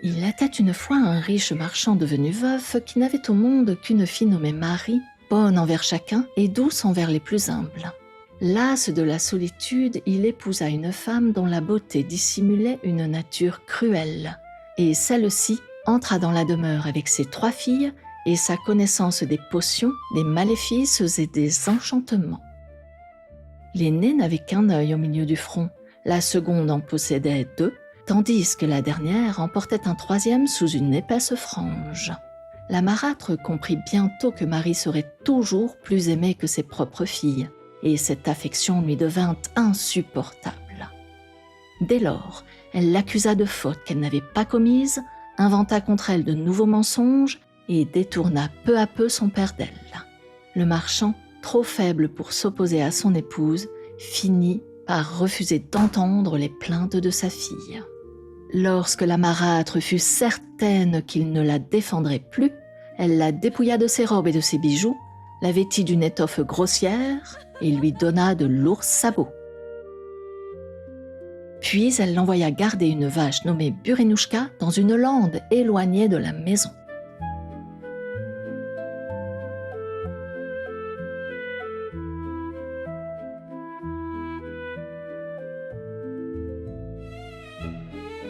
Il était une fois un riche marchand devenu veuf qui n'avait au monde qu'une fille nommée Marie, bonne envers chacun et douce envers les plus humbles. Las de la solitude, il épousa une femme dont la beauté dissimulait une nature cruelle. Et celle-ci entra dans la demeure avec ses 3 filles et sa connaissance des potions, des maléfices et des enchantements. L'aînée n'avait qu'un œil au milieu du front, la seconde en possédait 2, tandis que la dernière en portait un 3e sous une épaisse frange. La marâtre comprit bientôt que Marie serait toujours plus aimée que ses propres filles, et cette affection lui devint insupportable. Dès lors, elle l'accusa de fautes qu'elle n'avait pas commises, inventa contre elle de nouveaux mensonges et détourna peu à peu son père d'elle. Le marchand, trop faible pour s'opposer à son épouse, finit par refuser d'entendre les plaintes de sa fille. Lorsque la marâtre fut certaine qu'il ne la défendrait plus, elle la dépouilla de ses robes et de ses bijoux, la vêtit d'une étoffe grossière et lui donna de lourds sabots. Puis elle l'envoya garder une vache nommée Burenouchka dans une lande éloignée de la maison.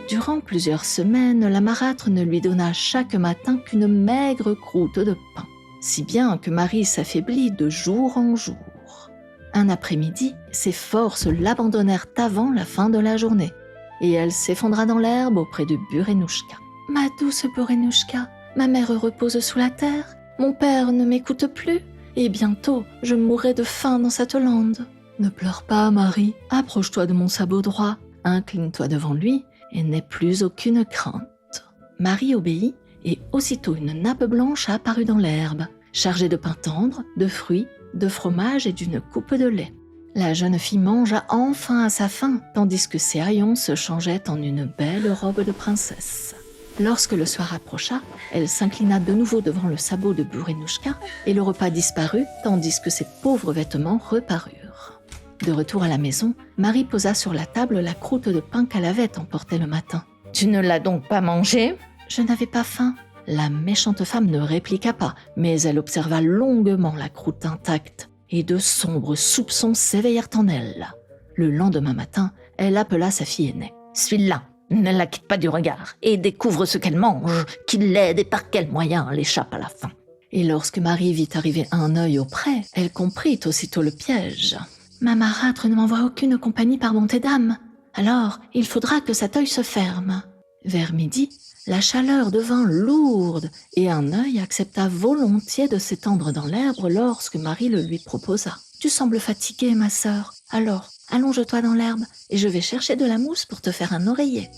Durant plusieurs semaines, la marâtre ne lui donna chaque matin qu'une maigre croûte de pain, si bien que Marie s'affaiblit de jour en jour. Un après-midi, ses forces l'abandonnèrent avant la fin de la journée, et elle s'effondra dans l'herbe auprès de Burenouchka. « Ma douce Burenouchka, ma mère repose sous la terre, mon père ne m'écoute plus, et bientôt je mourrai de faim dans cette lande. Ne pleure pas, Marie, approche-toi de mon sabot droit, incline-toi devant lui, et n'aie plus aucune crainte. » Marie obéit, et aussitôt une nappe blanche apparut dans l'herbe, chargée de pain tendre, de fruits, de fromage et d'une coupe de lait. La jeune fille mangea enfin à sa faim, tandis que ses haillons se changeaient en une belle robe de princesse. Lorsque le soir approcha, elle s'inclina de nouveau devant le sabot de Burenouchka, et le repas disparut, tandis que ses pauvres vêtements reparurent. De retour à la maison, Marie posa sur la table la croûte de pain qu'elle avait emportée le matin. « Tu ne l'as donc pas mangée ?»« Je n'avais pas faim. » La méchante femme ne répliqua pas, mais elle observa longuement la croûte intacte, et de sombres soupçons s'éveillèrent en elle. Le lendemain matin, elle appela sa fille aînée. « Suis-la, ne la quitte pas du regard, et découvre ce qu'elle mange, qui l'aide et par quel moyen elle échappe à la faim. » Et lorsque Marie vit arriver un œil auprès, elle comprit aussitôt le piège. « Ma marâtre ne m'envoie aucune compagnie par bonté d'âme, alors il faudra que cet œil se ferme. » Vers midi, la chaleur devint lourde et un œil accepta volontiers de s'étendre dans l'herbe lorsque Marie le lui proposa. « Tu sembles fatiguée, ma sœur. Alors, allonge-toi dans l'herbe et je vais chercher de la mousse pour te faire un oreiller. »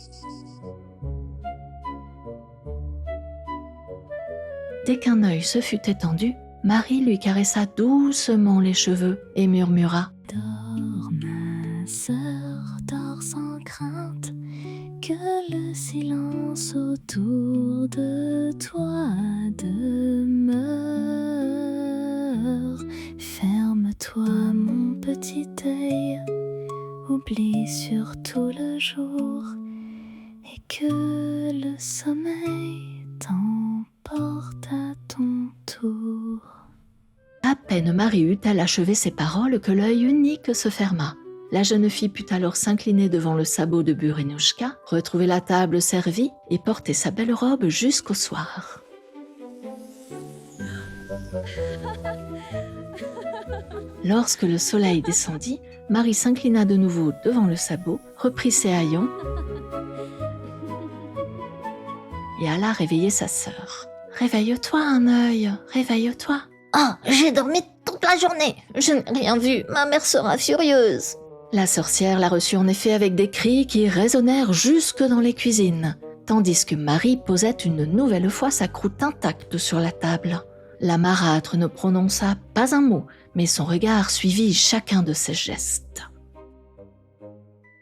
Dès qu'un œil se fut étendu, Marie lui caressa doucement les cheveux et murmura « Dors, ma sœur, dors sans crainte. Que le silence autour de toi demeure. Ferme-toi, mon petit œil, oublie surtout le jour, et que le sommeil t'emporte à ton tour. » À peine Marie eut-elle achevé ces paroles que l'œil unique se ferma. La jeune fille put alors s'incliner devant le sabot de Burenouchka, retrouver la table servie et porter sa belle robe jusqu'au soir. Lorsque le soleil descendit, Marie s'inclina de nouveau devant le sabot, reprit ses haillons et alla réveiller sa sœur. « Réveille-toi, un œil, réveille-toi. »« Ah, j'ai dormi toute la journée, je n'ai rien vu, ma mère sera furieuse. » La sorcière la reçut en effet avec des cris qui résonnèrent jusque dans les cuisines, tandis que Marie posait une nouvelle fois sa croûte intacte sur la table. La marâtre ne prononça pas un mot, mais son regard suivit chacun de ses gestes.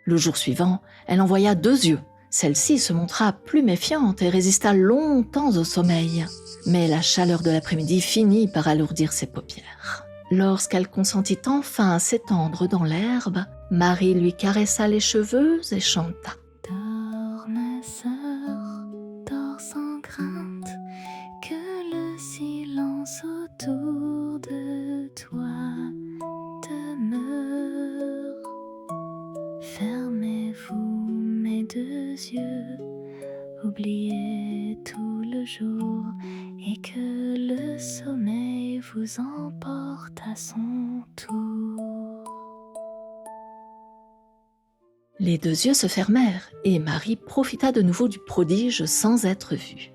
Le jour suivant, elle envoya 2 yeux. Celle-ci se montra plus méfiante et résista longtemps au sommeil. Mais la chaleur de l'après-midi finit par alourdir ses paupières. Lorsqu'elle consentit enfin à s'étendre dans l'herbe, Marie lui caressa les cheveux et chanta. Dors, ma sœur, oubliez tout le jour et que le sommeil vous emporte à son tour. Les deux yeux se fermèrent et Marie profita de nouveau du prodige sans être vue.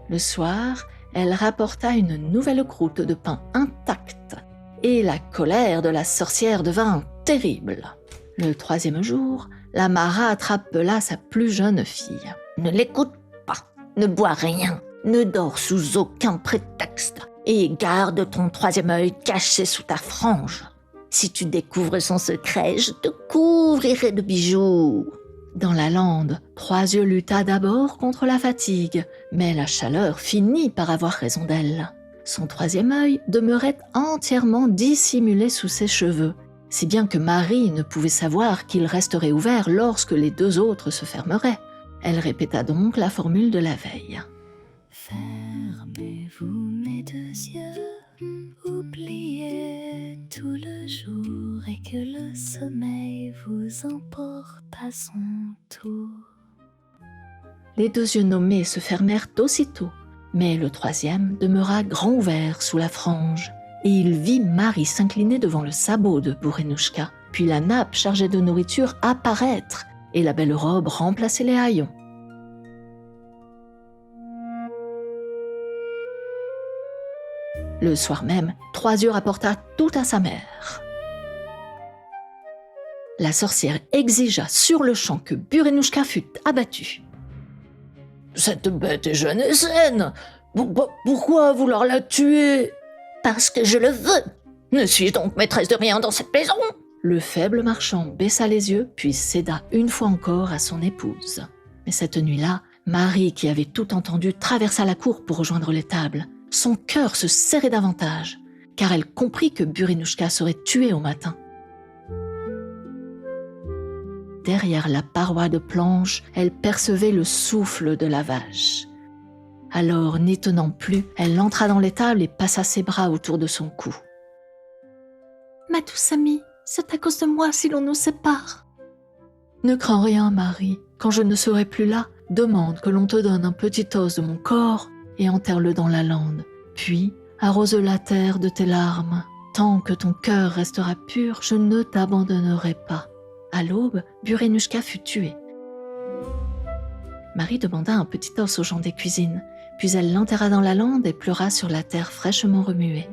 Le soir, elle rapporta une nouvelle croûte de pain intacte et la colère de la sorcière devint terrible. Le troisième jour, la marâtre appela sa plus jeune fille. « Ne l'écoute pas, ne bois rien, ne dors sous aucun prétexte et garde ton troisième œil caché sous ta frange. Si tu découvres son secret, je te couvrirai de bijoux. » Dans la lande, Trois Yeux lutta d'abord contre la fatigue, mais la chaleur finit par avoir raison d'elle. Son troisième œil demeurait entièrement dissimulé sous ses cheveux, si bien que Marie ne pouvait savoir qu'il resterait ouvert lorsque les deux autres se fermeraient. Elle répéta donc la formule de la veille. Fermez-vous mes deux yeux, oubliez tout le jour et que le sommeil vous emporte à son tour. Les deux yeux nommés se fermèrent aussitôt, mais le troisième demeura grand ouvert sous la frange, et il vit Marie s'incliner devant le sabot de Bourinnouchka, puis la nappe chargée de nourriture apparaître, et la belle robe remplacer les haillons. Le soir même, Trois Yeux rapporta tout à sa mère. La sorcière exigea sur le champ que Bourinnouchka fût abattue. « Cette bête est jeune et saine. Pourquoi vouloir la tuer ?»« Parce que je le veux. Ne suis-je donc maîtresse de rien dans cette maison ?» Le faible marchand baissa les yeux, puis céda une fois encore à son épouse. Mais cette nuit-là, Marie, qui avait tout entendu, traversa la cour pour rejoindre les tables. Son cœur se serrait davantage, car elle comprit que Bourinnouchka serait tuée au matin. Derrière la paroi de planche, elle percevait le souffle de la vache. Alors, n'y tenant plus, elle entra dans l'étable et passa ses bras autour de son cou. « Ma douce amie, c'est à cause de moi si l'on nous sépare. » « Ne crains rien, Marie. Quand je ne serai plus là, demande que l'on te donne un petit os de mon corps et enterre-le dans la lande. Puis, arrose la terre de tes larmes. Tant que ton cœur restera pur, je ne t'abandonnerai pas. » À l'aube, Bourinnouchka fut tuée. Marie demanda un petit os aux gens des cuisines, puis elle l'enterra dans la lande et pleura sur la terre fraîchement remuée.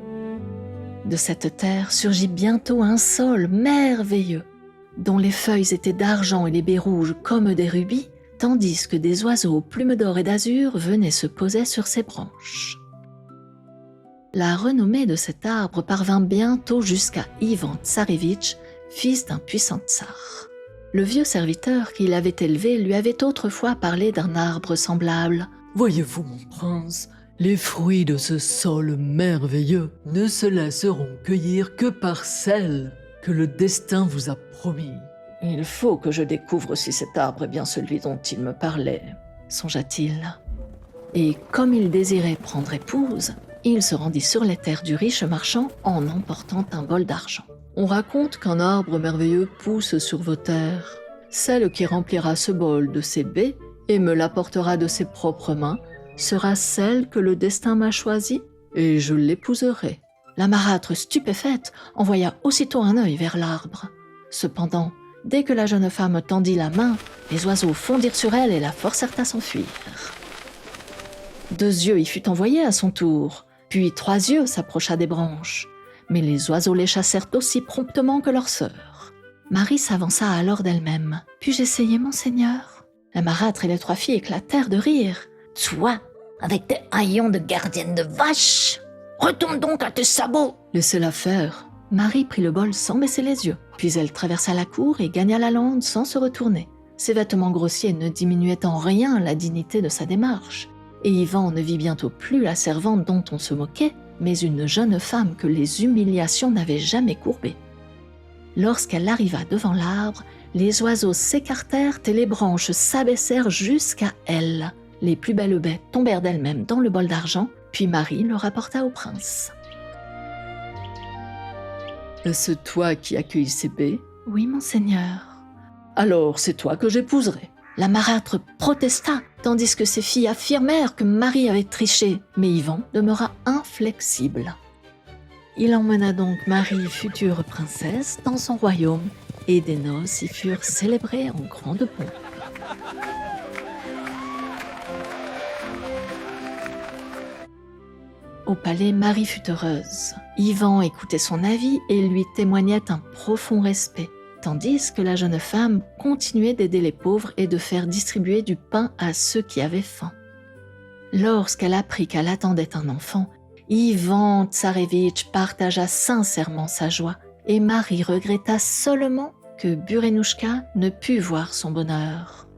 De cette terre surgit bientôt un saule merveilleux, dont les feuilles étaient d'argent et les baies rouges comme des rubis, tandis que des oiseaux aux plumes d'or et d'azur venaient se poser sur ses branches. La renommée de cet arbre parvint bientôt jusqu'à Ivan Tsarévitch, fils d'un puissant tsar. Le vieux serviteur qui l'avait élevé lui avait autrefois parlé d'un arbre semblable. « Voyez-vous, mon prince, les fruits de ce sol merveilleux ne se laisseront cueillir que par celle que le destin vous a promis. » « Il faut que je découvre si cet arbre est bien celui dont il me parlait, » songea-t-il. Et comme il désirait prendre épouse, il se rendit sur les terres du riche marchand en emportant un bol d'argent. On raconte qu'un arbre merveilleux pousse sur vos terres. Celle qui remplira ce bol de ses baies et me l'apportera de ses propres mains sera celle que le destin m'a choisie et je l'épouserai. La marâtre, stupéfaite, envoya aussitôt un œil vers l'arbre. Cependant, dès que la jeune femme tendit la main, les oiseaux fondirent sur elle et la forcèrent à s'enfuir. Deux Yeux y fut envoyé à son tour, puis Trois Yeux s'approcha des branches. Mais les oiseaux les chassèrent aussi promptement que leur sœur. Marie s'avança alors d'elle-même. « Puis-je essayer, monseigneur ?» La marâtre et les trois filles éclatèrent de rire. « Toi, avec tes haillons de gardienne de vache, retourne donc à tes sabots !» Laissez-la faire. Marie prit le bol sans baisser les yeux. Puis elle traversa la cour et gagna la lande sans se retourner. Ses vêtements grossiers ne diminuaient en rien la dignité de sa démarche. Et Ivan ne vit bientôt plus la servante dont on se moquait, mais une jeune femme que les humiliations n'avaient jamais courbée. Lorsqu'elle arriva devant l'arbre, les oiseaux s'écartèrent et les branches s'abaissèrent jusqu'à elle. Les plus belles baies tombèrent d'elles-mêmes dans le bol d'argent, puis Marie le rapporta au prince. « Est-ce toi qui accueilles ces baies ?»« Oui, monseigneur. » « Alors c'est toi que j'épouserai. » La marâtre protesta, tandis que ses filles affirmèrent que Marie avait triché, mais Yvan demeura inflexible. Il emmena donc Marie, future princesse, dans son royaume, et des noces y furent célébrées en grande pompe. Au palais, Marie fut heureuse. Yvan écoutait son avis et lui témoignait un profond respect, tandis que la jeune femme continuait d'aider les pauvres et de faire distribuer du pain à ceux qui avaient faim. Lorsqu'elle apprit qu'elle attendait un enfant, Ivan Tsarévitch partagea sincèrement sa joie et Marie regretta seulement que Burenouchka ne pût voir son bonheur.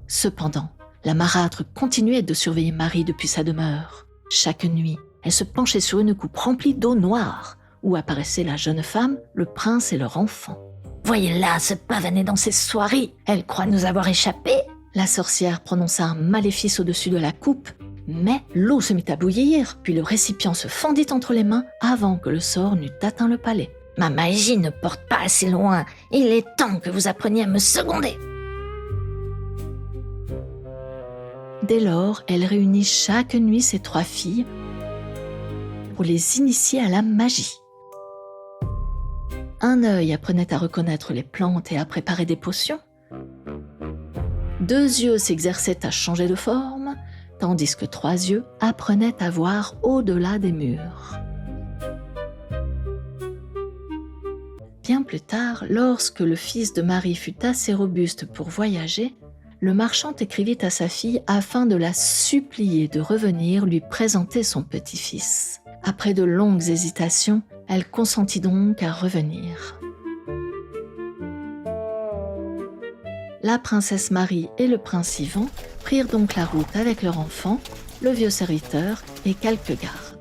Cependant, la marâtre continuait de surveiller Marie depuis sa demeure. Chaque nuit, elle se penchait sur une coupe remplie d'eau noire, où apparaissaient la jeune femme, le prince et leur enfant. « Voyez-la se pavaner dans ses soieries, elle croit nous avoir échappé !» La sorcière prononça un maléfice au-dessus de la coupe, mais l'eau se mit à bouillir, puis le récipient se fendit entre les mains avant que le sort n'eût atteint le palais. « Ma magie ne porte pas assez loin, il est temps que vous appreniez à me seconder !» Dès lors, elle réunit chaque nuit ses 3 filles pour les initier à la magie. Un œil apprenait à reconnaître les plantes et à préparer des potions. 2 yeux s'exerçaient à changer de forme, tandis que 3 yeux apprenaient à voir au-delà des murs. Bien plus tard, lorsque le fils de Marie fut assez robuste pour voyager, le marchand écrivit à sa fille afin de la supplier de revenir lui présenter son petit-fils. Après de longues hésitations, elle consentit donc à revenir. La princesse Marie et le prince Ivan prirent donc la route avec leur enfant, le vieux serviteur et quelques gardes.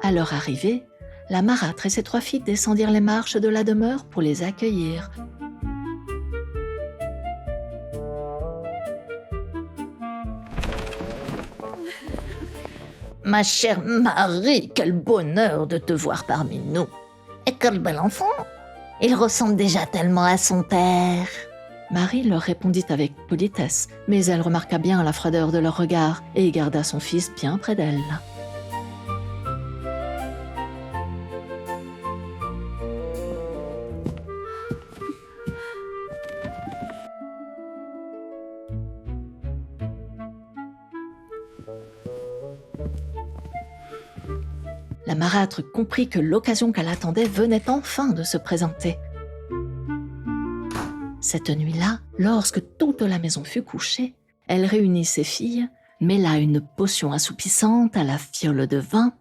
À leur arrivée, la marâtre et ses 3 filles descendirent les marches de la demeure pour les accueillir. « Ma chère Marie, quel bonheur de te voir parmi nous ! Et quel bel enfant! Il ressemble déjà tellement à son père !» Marie leur répondit avec politesse, mais elle remarqua bien la froideur de leur regard et garda son fils bien près d'elle. La marâtre comprit que l'occasion qu'elle attendait venait enfin de se présenter. Cette nuit-là, lorsque toute la maison fut couchée, elle réunit ses filles, mêla une potion assoupissante à la fiole de vin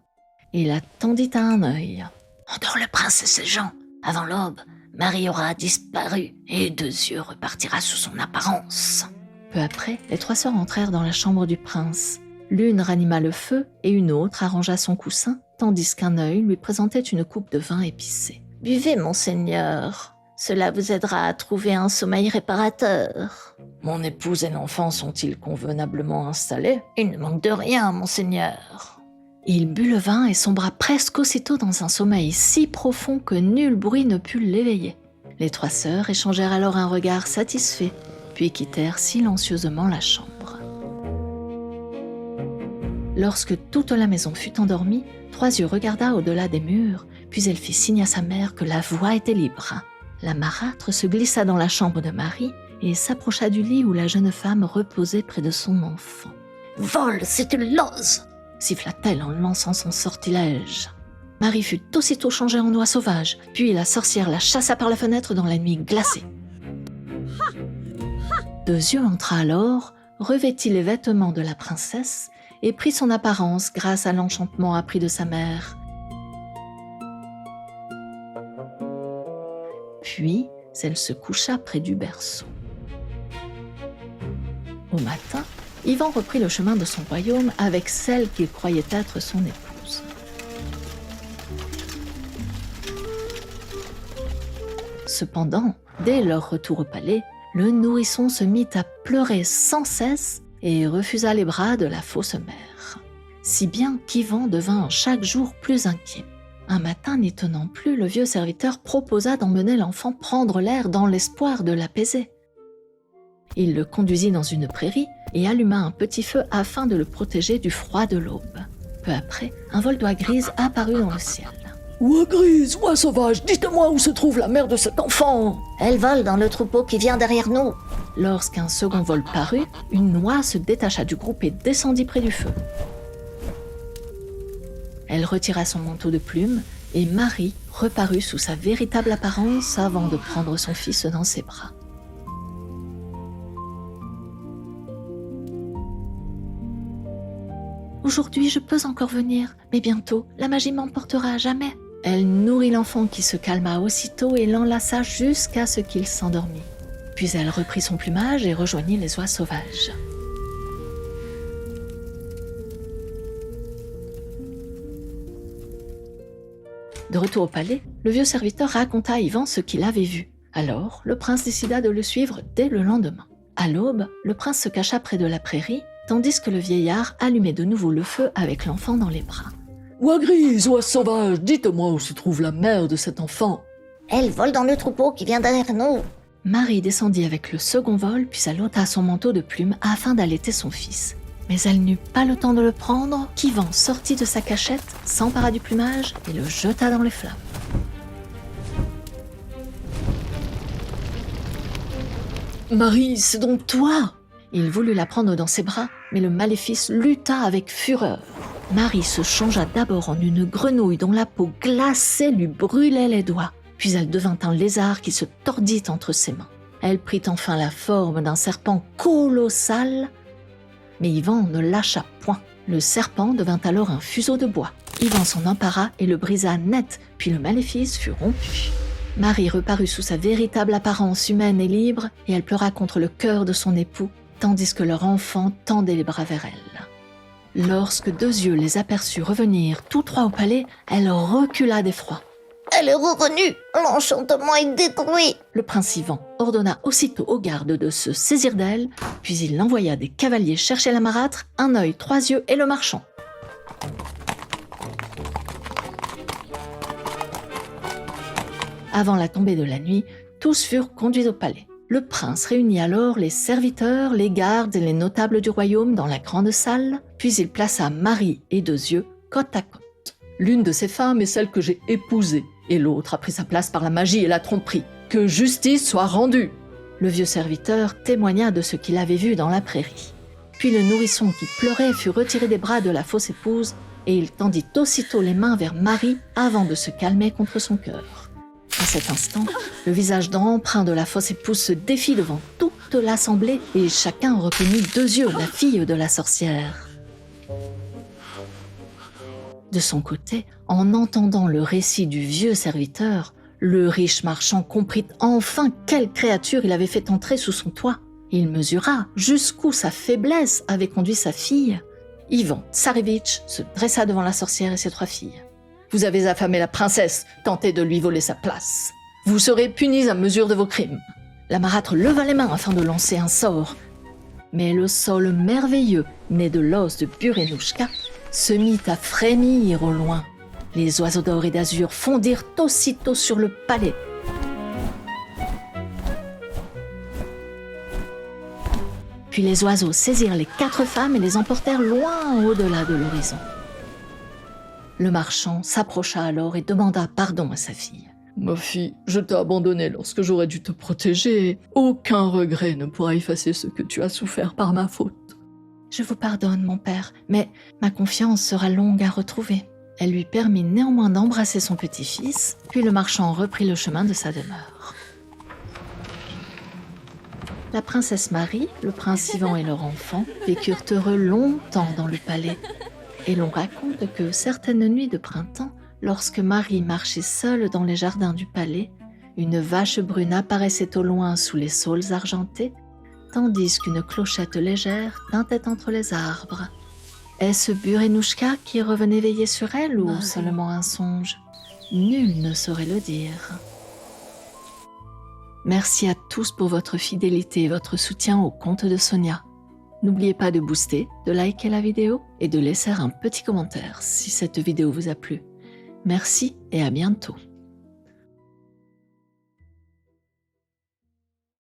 et la tendit à un œil. « Endors le prince et ses gens. Avant l'aube, Marie aura disparu et 2 yeux repartira sous son apparence. » Peu après, les 3 sœurs entrèrent dans la chambre du prince. L'une ranima le feu et une autre arrangea son coussin, tandis qu'un œil lui présentait une coupe de vin épicé. « Buvez, monseigneur, cela vous aidera à trouver un sommeil réparateur. »« Mon épouse et l'enfant sont-ils convenablement installés ?»« Il ne manque de rien, monseigneur. » Il but le vin et sombra presque aussitôt dans un sommeil si profond que nul bruit ne put l'éveiller. Les 3 sœurs échangèrent alors un regard satisfait, puis quittèrent silencieusement la chambre. Lorsque toute la maison fut endormie, 3 yeux regarda au-delà des murs, puis elle fit signe à sa mère que la voie était libre. La marâtre se glissa dans la chambre de Marie et s'approcha du lit où la jeune femme reposait près de son enfant. « Vole, c'est une lose !» siffla-t-elle en lançant son sortilège. Marie fut aussitôt changée en oie sauvage, puis la sorcière la chassa par la fenêtre dans la nuit glacée. 2 yeux entra alors, revêtit les vêtements de la princesse et prit son apparence grâce à l'enchantement appris de sa mère. Puis, elle se coucha près du berceau. Au matin, Ivan reprit le chemin de son royaume avec celle qu'il croyait être son épouse. Cependant, dès leur retour au palais, le nourrisson se mit à pleurer sans cesse et refusa les bras de la fausse mère. Si bien qu'Ivan devint chaque jour plus inquiet. Un matin, n'y tenant plus, le vieux serviteur proposa d'emmener l'enfant prendre l'air dans l'espoir de l'apaiser. Il le conduisit dans une prairie et alluma un petit feu afin de le protéger du froid de l'aube. Peu après, un vol d'oies grises apparut dans le ciel. « Oie grise, oie sauvage, dites-moi où se trouve la mère de cet enfant !» Elle vole dans le troupeau qui vient derrière nous. Lorsqu'un second vol parut, une oie se détacha du groupe et descendit près du feu. Elle retira son manteau de plumes et Marie reparut sous sa véritable apparence avant de prendre son fils dans ses bras. Aujourd'hui, je peux encore venir, mais bientôt, la magie m'emportera à jamais. Elle nourrit l'enfant qui se calma aussitôt et l'enlaça jusqu'à ce qu'il s'endormit. Puis elle reprit son plumage et rejoignit les oies sauvages. De retour au palais, le vieux serviteur raconta à Ivan ce qu'il avait vu. Alors, le prince décida de le suivre dès le lendemain. À l'aube, le prince se cacha près de la prairie, tandis que le vieillard allumait de nouveau le feu avec l'enfant dans les bras. « Oie grise, oie sauvage, dites-moi où se trouve la mère de cet enfant !» Elle vole dans le troupeau qui vient derrière nous. Marie descendit avec le second vol, puis elle ôta son manteau de plumes afin d'allaiter son fils. Mais elle n'eut pas le temps de le prendre, qu'Ivan sortit de sa cachette, s'empara du plumage et le jeta dans les flammes. « Marie, c'est donc toi !» Il voulut la prendre dans ses bras, mais le maléfice lutta avec fureur. Marie se changea d'abord en une grenouille dont la peau glacée lui brûlait les doigts. Puis elle devint un lézard qui se tordit entre ses mains. Elle prit enfin la forme d'un serpent colossal, mais Ivan ne lâcha point. Le serpent devint alors un fuseau de bois. Ivan s'en empara et le brisa net, puis le maléfice fut rompu. Marie reparut sous sa véritable apparence humaine et libre, et elle pleura contre le cœur de son époux, tandis que leur enfant tendait les bras vers elle. Lorsque deux yeux les aperçut revenir tous trois au palais, elle recula d'effroi. Elle est revenue. L'enchantement est détruit. Le prince Ivan ordonna aussitôt aux gardes de se saisir d'elle, puis il envoya des cavaliers chercher la marâtre, un œil, trois yeux et le marchand. Avant la tombée de la nuit, tous furent conduits au palais. Le prince réunit alors les serviteurs, les gardes et les notables du royaume dans la grande salle, puis il plaça Marie et deux yeux côte à côte. L'une de ces femmes est celle que j'ai épousée, et l'autre a pris sa place par la magie et la tromperie. Que justice soit rendue !» Le vieux serviteur témoigna de ce qu'il avait vu dans la prairie. Puis le nourrisson qui pleurait fut retiré des bras de la fausse épouse, et il tendit aussitôt les mains vers Marie avant de se calmer contre son cœur. À cet instant, le visage d'emprunt de la fausse épouse se défit devant toute l'assemblée, et chacun reconnut deux yeux, la fille de la sorcière. De son côté, en entendant le récit du vieux serviteur, le riche marchand comprit enfin quelle créature il avait fait entrer sous son toit. Il mesura jusqu'où sa faiblesse avait conduit sa fille. Ivan Tsarevitch se dressa devant la sorcière et ses trois filles. « Vous avez affamé la princesse, tentez de lui voler sa place. Vous serez punis à mesure de vos crimes. » La marâtre leva les mains afin de lancer un sort. Mais le sol merveilleux, né de l'os de Burenouchka, se mit à frémir au loin. Les oiseaux d'or et d'azur fondirent aussitôt sur le palais. Puis les oiseaux saisirent les quatre femmes et les emportèrent loin au-delà de l'horizon. Le marchand s'approcha alors et demanda pardon à sa fille. « Ma fille, je t'ai abandonnée lorsque j'aurais dû te protéger. Aucun regret ne pourra effacer ce que tu as souffert par ma faute. » « Je vous pardonne, mon père, mais ma confiance sera longue à retrouver. » Elle lui permit néanmoins d'embrasser son petit-fils, puis le marchand reprit le chemin de sa demeure. La princesse Marie, le prince Ivan et leur enfant vécurent heureux longtemps dans le palais. Et l'on raconte que certaines nuits de printemps, lorsque Marie marchait seule dans les jardins du palais, une vache brune apparaissait au loin sous les saules argentés, tandis qu'une clochette légère tintait entre les arbres. Est-ce Burenouchka qui revenait veiller sur elle ou seulement un songe ? Nul ne saurait le dire. Merci à tous pour votre fidélité et votre soutien au conte de Sonia. N'oubliez pas de booster, de liker la vidéo et de laisser un petit commentaire si cette vidéo vous a plu. Merci et à bientôt.